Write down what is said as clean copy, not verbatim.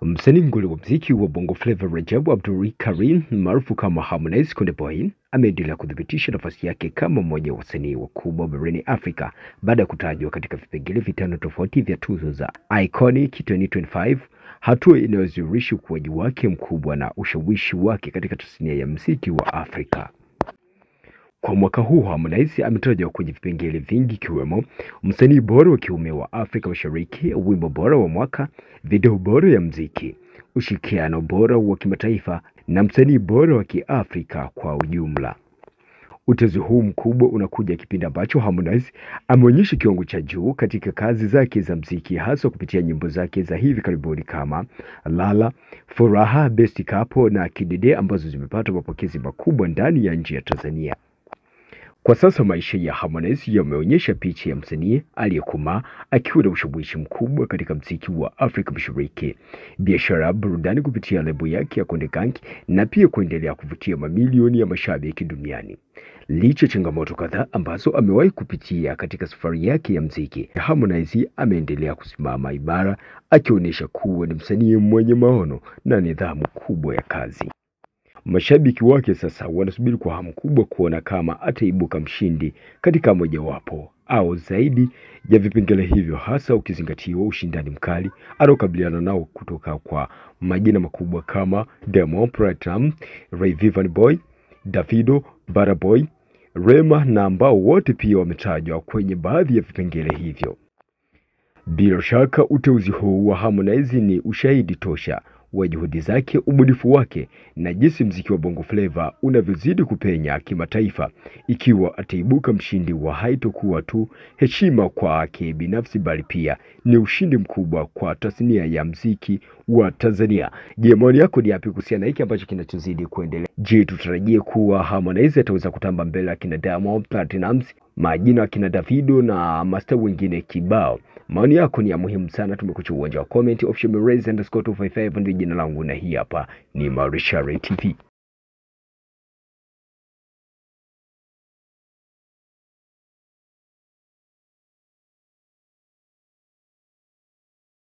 Msanii nguli wa muziki wa Bongo Flava Rajabu Abdul Karim maarufu kama Harmonize Konde Boy ameendelea kudhibitisha nafasi yake kama mmoja wa wasanii wakubwa barani Afrika baada ya kutajwa katika vipengele vitano tofauti vya tuzo za Iconic 2025, hatua inayodhihirisha ukuaji wake mkubwa na ushawishi wake katika tasnia ya muziki wa Afrika. Kwa mwaka huu Harmonize ametajwa kwenye vipengele vingi ikiwemo msanii bora wa kiume wa Afrika Mashariki, wimbo bora wa mwaka, video bora ya muziki, ushirikiano bora wa kimataifa na msanii bora wa Kiafrika kwa ujumla. Uteuzi huu mkubwa unakuja kipindi ambacho Harmonize ameonyesha kiwango cha juu katika kazi zake za muziki, hasa kupitia nyimbo zake za hivi karibuni kama Lala, Furaha, Best Couple na Kidede ambazo zimepata mapokezi makubwa ndani ya nchi ya Tanzania. Kwa sasa maisha ya Harmonize yameonyesha picha ya msanii aliyekomaa akiwa na ushawishi mkubwa katika muziki wa Afrika Mashariki, biashara, burudani kupitia lebo yake ya Konde Gang na pia kuendelea kuvutia mamilioni ya mashabiki duniani. Licha changamoto kadhaa ambazo amewahi kupitia katika safari yake ya muziki, Harmonize ameendelea kusimama imara, akionyesha kuwa ni msanii mwenye maono na nidhamu kubwa ya kazi. Mashabiki wake sasa wanasubiri kwa hamu kubwa kuona kama ataibuka mshindi katika mojawapo au zaidi ya vipengele hivyo, hasa ukizingatiwa ushindani mkali anaokabiliana nao kutoka kwa majina makubwa kama Diamond Platnumz, Rayvanny Boy, Davido, Burna Boy, Rema na ambao wote pia wametajwa kwenye baadhi ya vipengele hivyo. Bila shaka uteuzi huu wa Harmonize ni ushahidi tosha wa juhudi zake, ubunifu wake na jinsi muziki wa Bongo Flava unavyozidi kupenya kimataifa. Ikiwa ataibuka mshindi wa haitokuwa tu heshima kwake binafsi, bali pia ni ushindi mkubwa kwa tasnia ya muziki wa Tanzania. Je, maoni yako ni yapi kuhusiana na hiki ambacho kinachozidi kuendelea? Je, tutarajie kuwa Harmonize ataweza kutamba mbele ya kina Diamond Platnumz, majina ya kina Davido na master wengine kibao? Maoni yako ni ya muhimu sana. Tumekuachia uwanja wa comment. Official Raise_255 ndio jina langu na hii hapa ni Marishare TV.